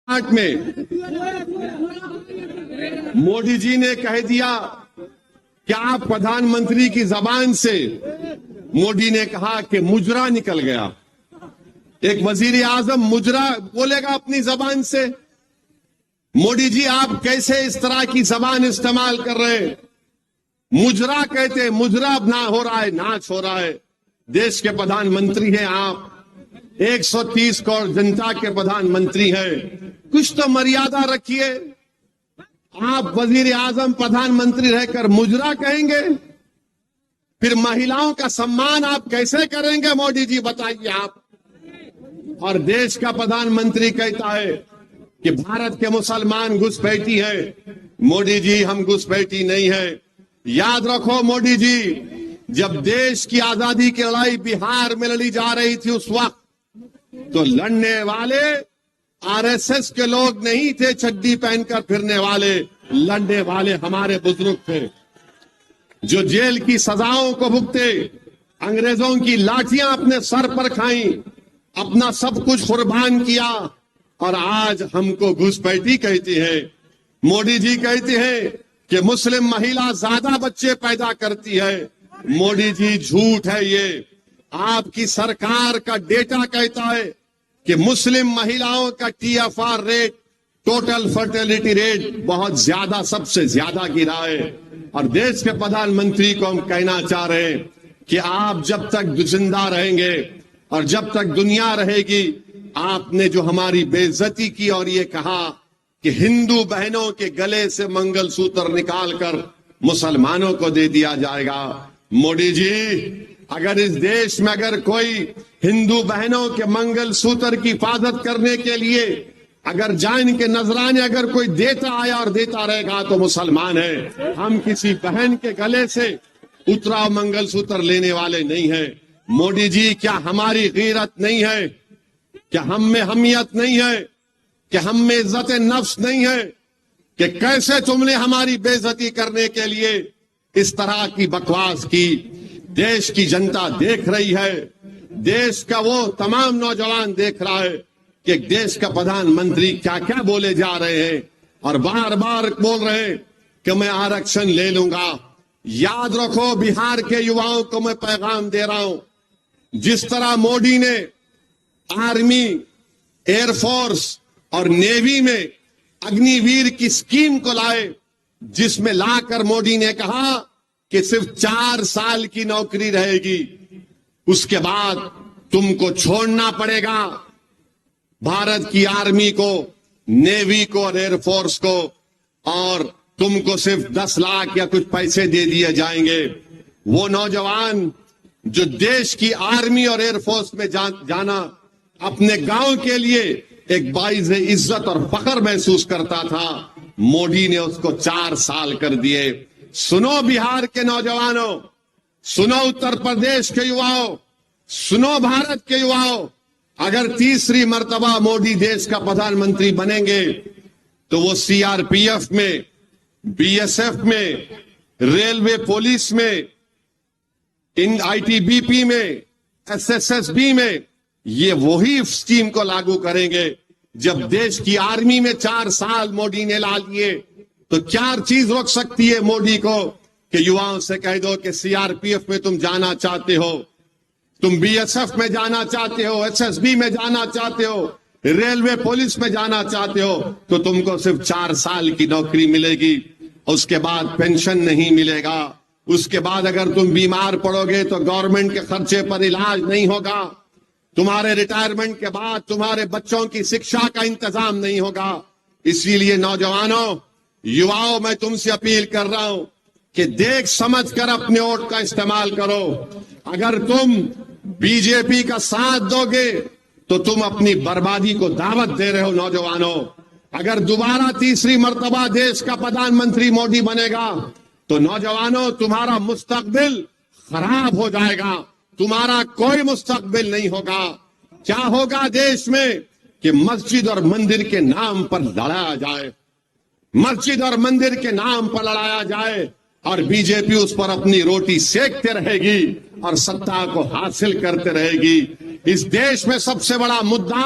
8 में मोदी जी ने कह दिया कि आप प्रधानमंत्री की जबान से, मोदी ने कहा कि मुजरा निकल गया। एक वजीर आजम मुजरा बोलेगा अपनी जबान से? मोदी जी आप कैसे इस तरह की जबान इस्तेमाल कर रहे हैं? मुजरा कहते, मुजरा ना हो रहा है, नाच हो रहा है। देश के प्रधानमंत्री हैं आप, 130 करोड़ जनता के प्रधानमंत्री हैं, कुछ तो मर्यादा रखिए। आप वजीर आजम प्रधानमंत्री रहकर मुजरा कहेंगे? फिर महिलाओं का सम्मान आप कैसे करेंगे मोदी जी, बताइए आप। और देश का प्रधानमंत्री कहता है कि भारत के मुसलमान घुसपैठी है। मोदी जी हम घुसपैठी नहीं है। याद रखो मोदी जी, जब देश की आजादी की लड़ाई बिहार में लड़ी जा रही थी उस वक्त तो लड़ने वाले आरएसएस के लोग नहीं थे, चड्डी पहनकर फिरने वाले। लड़ने वाले हमारे बुजुर्ग थे जो जेल की सजाओं को भुगते, अंग्रेजों की लाठियां अपने सर पर खाई, अपना सब कुछ कुर्बान किया, और आज हमको घुसपैठी कहती है। मोदी जी कहते हैं कि मुस्लिम महिला ज्यादा बच्चे पैदा करती है। मोदी जी झूठ है ये। आपकी सरकार का डेटा कहता है कि मुस्लिम महिलाओं का TFR rate, total fertility rate, बहुत ज्यादा, सबसे ज्यादा गिरा है। और देश के प्रधानमंत्री को हम कहना चाह रहे हैं कि आप जब तक जिंदा रहेंगे और जब तक दुनिया रहेगी, आपने जो हमारी बेइज्जती की और ये कहा कि हिंदू बहनों के गले से मंगलसूत्र निकालकर मुसलमानों को दे दिया जाएगा। मोदी जी, अगर इस देश में अगर कोई हिंदू बहनों के मंगलसूत्र की हिफाजत करने के लिए अगर जान के नजराने अगर कोई देता आया और देता रहेगा तो मुसलमान है। हम किसी बहन के गले से उतरा मंगलसूत्र लेने वाले नहीं है। मोदी जी, क्या हमारी गीरत नहीं है? क्या हम में हमियत नहीं है? कि हम में इज्जत नफ्स नहीं है? कि कैसे तुमने हमारी बेइज्जती करने के लिए इस तरह की बकवास की? देश की जनता देख रही है, देश का वो तमाम नौजवान देख रहा है कि देश का प्रधानमंत्री क्या क्या बोले जा रहे हैं और बार बार बोल रहे हैं कि मैं आरक्षण ले लूंगा। याद रखो, बिहार के युवाओं को मैं पैगाम दे रहा हूं, जिस तरह मोदी ने आर्मी, एयरफोर्स और नेवी में अग्निवीर की स्कीम को लाए, जिसमें लाकर मोदी ने कहा कि सिर्फ 4 साल की नौकरी रहेगी, उसके बाद तुमको छोड़ना पड़ेगा भारत की आर्मी को, नेवी को और एयरफोर्स को, और तुमको सिर्फ 10 लाख या कुछ पैसे दे दिए जाएंगे। वो नौजवान जो देश की आर्मी और एयरफोर्स में जाना अपने गांव के लिए एक बाइज़ इज्जत और फख्र महसूस करता था, मोदी ने उसको 4 साल कर दिए। सुनो बिहार के नौजवानों, सुनो उत्तर प्रदेश के युवाओं, सुनो भारत के युवाओं, अगर तीसरी मर्तबा मोदी देश का प्रधानमंत्री बनेंगे तो वो CRPF में, BSF में, रेलवे पुलिस में, इन ITBP में, SSSB में, ये वही स्कीम को लागू करेंगे। जब देश की आर्मी में 4 साल मोदी ने ला लिए तो क्या चीज रोक सकती है मोदी को कि युवाओं से कह दो कि CRPF में तुम जाना चाहते हो, तुम BSF में जाना चाहते हो, SSB में जाना चाहते हो, रेलवे पुलिस में जाना चाहते हो, तो तुमको सिर्फ 4 साल की नौकरी मिलेगी, उसके बाद पेंशन नहीं मिलेगा, उसके बाद अगर तुम बीमार पड़ोगे तो गवर्नमेंट के खर्चे पर इलाज नहीं होगा, तुम्हारे रिटायरमेंट के बाद तुम्हारे बच्चों की शिक्षा का इंतजाम नहीं होगा। इसीलिए नौजवानों, युवाओं, मैं तुमसे अपील कर रहा हूं कि देख समझ कर अपने वोट का इस्तेमाल करो। अगर तुम बीजेपी का साथ दोगे तो तुम अपनी बर्बादी को दावत दे रहे हो। नौजवानों, अगर दोबारा तीसरी मर्तबा देश का प्रधानमंत्री मोदी बनेगा तो नौजवानों, तुम्हारा मुस्तकबिल खराब हो जाएगा, तुम्हारा कोई मुस्तकबिल नहीं होगा। क्या होगा देश में कि मस्जिद और मंदिर के नाम पर लड़ाया जाए, मस्जिद और मंदिर के नाम पर लड़ाया जाए, और बीजेपी उस पर अपनी रोटी सेकते रहेगी और सत्ता को हासिल करते रहेगी। इस देश में सबसे बड़ा मुद्दा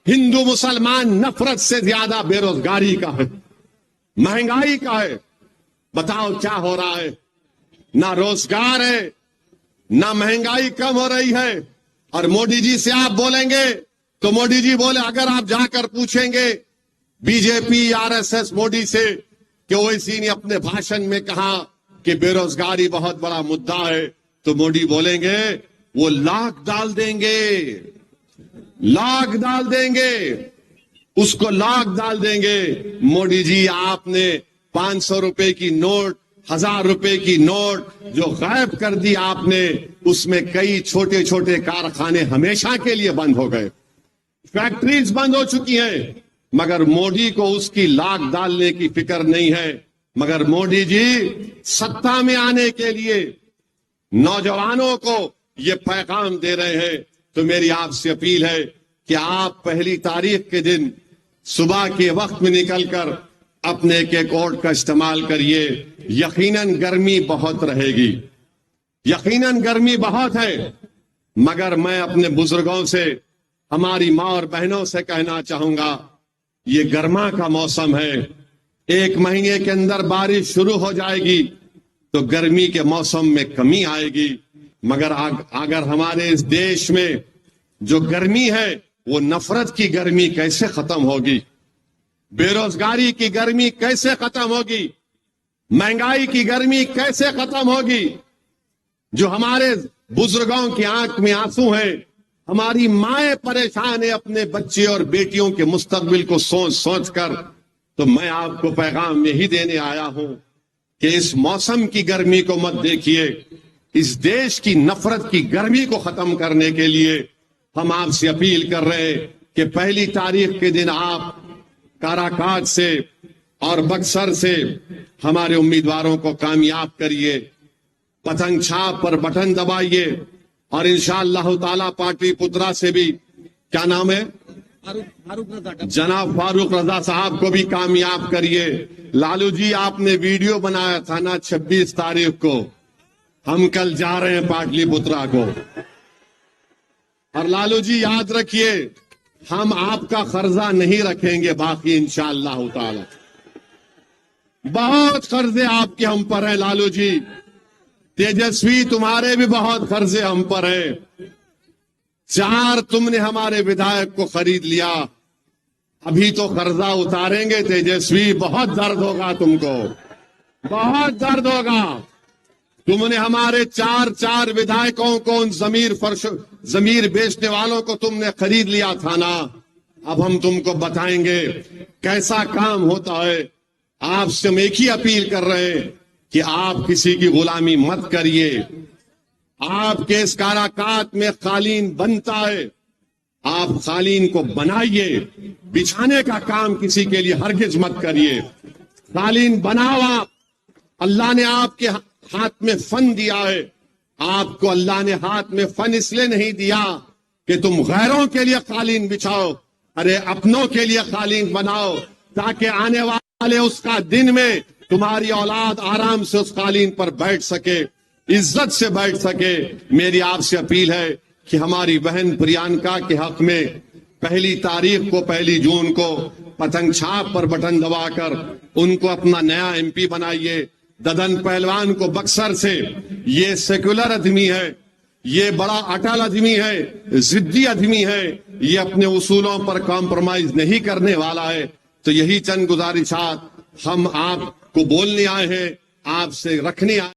हिंदू मुसलमान नफरत से ज्यादा बेरोजगारी का है, महंगाई का है। बताओ क्या हो रहा है? ना रोजगार है, ना महंगाई कम हो रही है। और मोदी जी से आप बोलेंगे तो मोदी जी बोले, अगर आप जाकर पूछेंगे बीजेपी आरएसएस मोदी से कि ओवैसी ने अपने भाषण में कहा कि बेरोजगारी बहुत बड़ा मुद्दा है, तो मोदी बोलेंगे वो लाख डाल देंगे, लाख डाल देंगे, उसको लाख डाल देंगे। मोदी जी, आपने 500 रुपए की नोट, 1000 रुपए की नोट जो गायब कर दी आपने, उसमें कई छोटे छोटे कारखाने हमेशा के लिए बंद हो गए, फैक्ट्रीज बंद हो चुकी हैं। मगर मोदी को उसकी लाख डालने की फिक्र नहीं है। मगर मोदी जी सत्ता में आने के लिए नौजवानों को ये पैगाम दे रहे हैं। तो मेरी आपसे अपील है कि आप 1 तारीख के दिन सुबह के वक्त में निकलकर अपने एक वोट का इस्तेमाल करिए। यकीनन गर्मी बहुत रहेगी, यकीनन गर्मी बहुत है, मगर मैं अपने बुजुर्गों से, हमारी माँ और बहनों से कहना चाहूंगा, ये गर्मा का मौसम है। 1 महीने के अंदर बारिश शुरू हो जाएगी तो गर्मी के मौसम में कमी आएगी। मगर अगर हमारे इस देश में जो गर्मी है वो नफरत की गर्मी कैसे खत्म होगी? बेरोजगारी की गर्मी कैसे खत्म होगी? महंगाई की गर्मी कैसे खत्म होगी? जो हमारे बुजुर्गों की आंख में आंसू हैं, हमारी माएं परेशान है अपने बच्चे और बेटियों के मुस्तकबिल को सोच सोच कर। तो मैं आपको पैगाम यही देने आया हूं कि इस मौसम की गर्मी को मत देखिए। इस देश की नफरत की गर्मी को खत्म करने के लिए हम आपसे अपील कर रहे हैं कि 1 तारीख के दिन आप काराकाट से और बक्सर से हमारे उम्मीदवारों को कामयाब करिए, पतंग छाप पर बटन दबाइए और इंशाअल्लाह ताला पाटलिपुत्रा से भी, क्या नाम है, जनाब फारूक रजा साहब को भी कामयाब करिए। लालू जी, आपने वीडियो बनाया था ना 26 तारीख को, हम कल जा रहे हैं पाटलिपुत्रा को। और लालू जी याद रखिए, हम आपका कर्जा नहीं रखेंगे बाकी इंशाअल्लाह ताला। बहुत कर्जे आपके हम पर हैं लालू जी। तेजस्वी, तुम्हारे भी बहुत कर्जे हम पर हैं। 4 तुमने हमारे विधायक को खरीद लिया, अभी तो कर्जा उतारेंगे तेजस्वी, बहुत दर्द होगा तुमको, बहुत दर्द होगा। तुमने हमारे 4 विधायकों को, उन जमीर बेचने वालों को तुमने खरीद लिया था ना। अब हम तुमको बताएंगे कैसा काम होता है। आपसे हम एक ही अपील कर रहे हैं कि आप किसी की गुलामी मत करिए। आपके इस काराकाट में कालीन बनता है, आप कालीन को बनाइए। बिछाने का काम किसी के लिए हरगिज मत करिए। कालीन बनाओ आप। अल्लाह ने आपके हाथ में फन दिया है। आपको अल्लाह ने हाथ में फन इसलिए नहीं दिया कि तुम गैरों के लिए कालीन बिछाओ, अरे अपनों के लिए कालीन बनाओ, ताकि आने वाले उसका दिन में तुम्हारी औलाद आराम से उस कालीन पर बैठ सके, इज्जत से बैठ सके। मेरी आपसे अपील है कि हमारी बहन प्रियंका के हक में 1 तारीख को, 1 जून को पतंग छाप पर बटन दबाकर उनको अपना नया MP बनाइए। ददन पहलवान को बक्सर से, ये सेक्युलर आदमी है, ये बड़ा अटल आदमी है, जिद्दी आदमी है, ये अपने उसूलों पर कॉम्प्रोमाइज नहीं करने वाला है। तो यही चंद गुजारिशात हम आपको बोलने आए हैं, आपसे रखने आए।